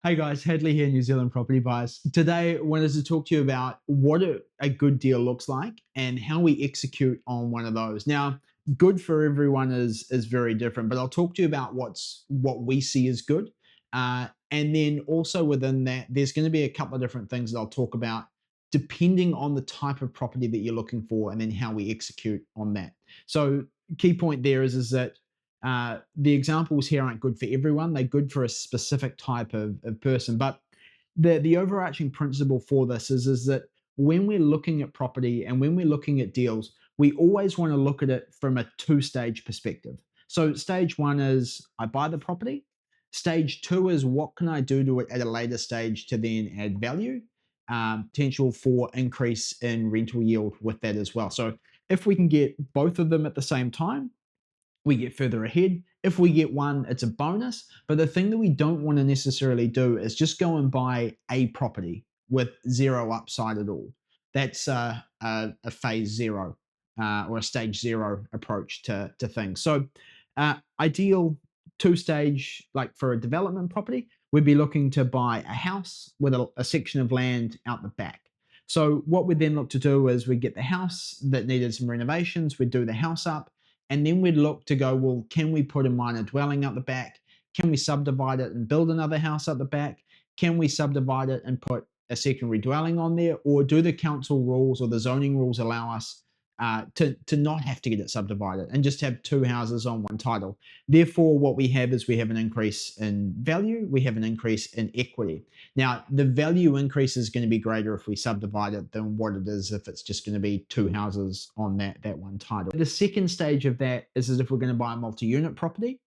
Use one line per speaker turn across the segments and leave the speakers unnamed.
Hey guys, Hadley here, New Zealand Property Buyers. Today, I wanted to talk to you about what a good deal looks like and how we execute on one of those. Now, good for everyone is very different, but I'll talk to you about what we see as good, and then also within that, there's going to be a couple of different things that I'll talk about depending on the type of property that you're looking for, and then how we execute on that. So, key point there is that the examples here aren't good for everyone. They're good for a specific type of person. But the overarching principle for this is that when we're looking at property and when we're looking at deals, we always want to look at it from a two-stage perspective. So stage one is I buy the property. Stage two is what can I do to it at a later stage to then add value, potential for increase in rental yield with that as well. So if we can get both of them at the same time, we get further ahead. If we get one, it's a bonus. But the thing that we don't want to necessarily do is just go and buy a property with zero upside at all. That's a phase zero or a stage zero approach to things. So, ideal two stage, like for a development property, we'd be looking to buy a house with a section of land out the back. So, what we'd then look to do is we'd get the house that needed some renovations, we'd do the house up, and then we'd look to go, well, can we put a minor dwelling out the back? Can we subdivide it and build another house out the back? Can we subdivide it and put a secondary dwelling on there? Or do the council rules or the zoning rules allow us to not have to get it subdivided and just have two houses on one title? Therefore, what we have is we have an increase in value, we have an increase in equity. Now, the value increase is going to be greater if we subdivide it than what it is if it's just going to be two houses on that one title. The second stage of that is as if we're going to buy a multi-unit property,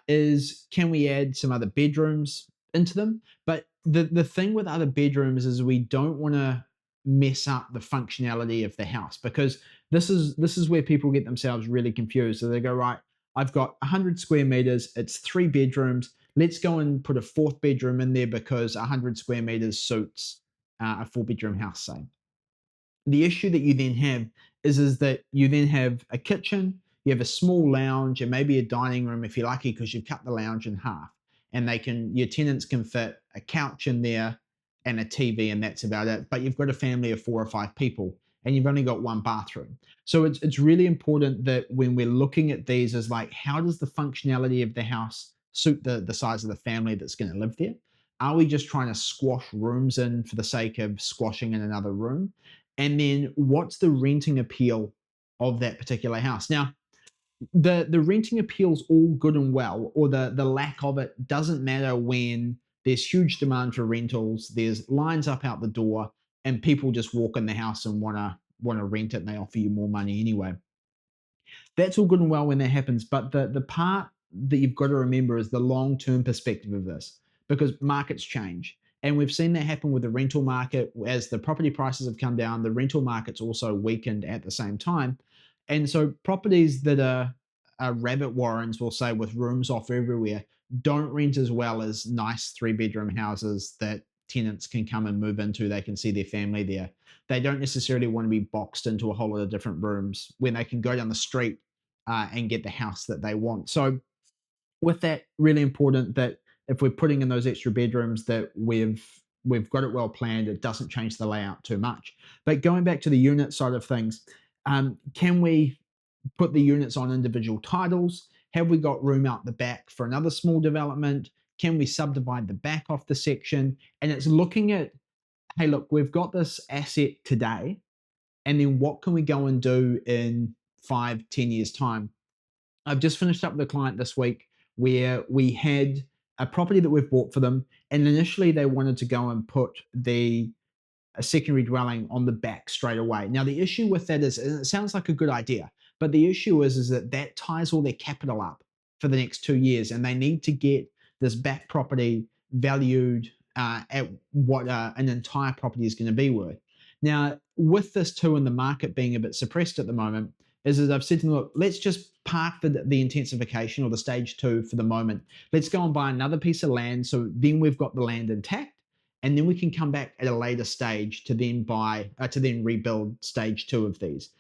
is can we add some other bedrooms into them? But the thing with other bedrooms is we don't want to mess up the functionality of the house, because this is where people get themselves really confused. So they go, right, I've got 100 square meters, it's 3 bedrooms. Let's go and put a fourth bedroom in there because 100 square meters suits a 4-bedroom house, say. The issue that you then have is that you then have a kitchen, you have a small lounge, and maybe a dining room if you're lucky, because you've cut the lounge in half. And your tenants can fit a couch in there and a TV, and that's about it. But you've got a family of 4 or 5 people, and you've only got one bathroom. So it's really important that when we're looking at these, is like, how does the functionality of the house suit the size of the family that's going to live there? Are we just trying to squash rooms in for the sake of squashing in another room? And then what's the renting appeal of that particular house? Now, the renting appeal's all good and well, or the lack of it doesn't matter when there's huge demand for rentals, there's lines up out the door, and people just walk in the house and wanna rent it, and they offer you more money anyway. That's all good and well when that happens, but the part that you've got to remember is the long-term perspective of this, because markets change. And we've seen that happen with the rental market. As the property prices have come down, the rental market's also weakened at the same time. And so properties that are rabbit warrens, we'll say, with rooms off everywhere, don't rent as well as nice 3-bedroom houses that tenants can come and move into. They can see their family there. They don't necessarily want to be boxed into a whole lot of different rooms when they can go down the street and get the house that they want. So with that, really important that if we're putting in those extra bedrooms, that we've got it well planned. It doesn't change the layout too much. But going back to the unit side of things, can we put the units on individual titles? Have we got room out the back for another small development? Can we subdivide the back off the section? And it's looking at, hey, look, we've got this asset today, and then what can we go and do in 5, 10 years' time? I've just finished up with a client this week where we had a property that we've bought for them, and initially they wanted to go and put a secondary dwelling on the back straight away. Now, the issue with that is, and it sounds like a good idea, but the issue is that ties all their capital up for the next 2 years, and they need to get this back property valued at what an entire property is going to be worth. Now, with this too, and the market being a bit suppressed at the moment, is as I've said to them, look, let's just park the intensification or the stage 2 for the moment. Let's go and buy another piece of land, so then we've got the land intact, and then we can come back at a later stage to then rebuild stage 2 of these.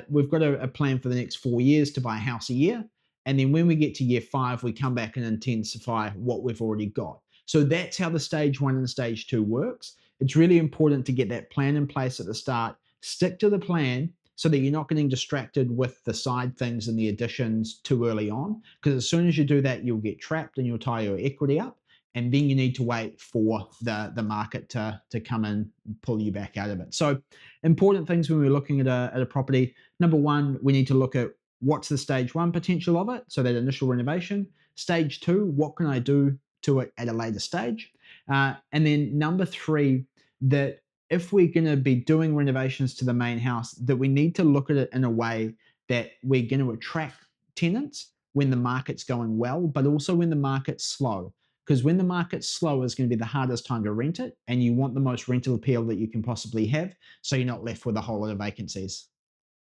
We've got a plan for the next 4 years to buy a house a year, and then when we get to year 5, we come back and intensify what we've already got. So that's how the stage one and stage two works. It's really important to get that plan in place at the start, stick to the plan so that you're not getting distracted with the side things and the additions too early on. Because as soon as you do that, you'll get trapped and you'll tie your equity up. And then you need to wait for the market to come in and pull you back out of it. So, important things when we're looking at a property. Number one, we need to look at what's the stage one potential of it. So, that initial renovation. Stage two, what can I do to it at a later stage? And then number three, that if we're going to be doing renovations to the main house, that we need to look at it in a way that we're going to attract tenants when the market's going well, but also when the market's slow. Because when the market's slow is going to be the hardest time to rent it, and you want the most rental appeal that you can possibly have, so you're not left with a whole lot of vacancies.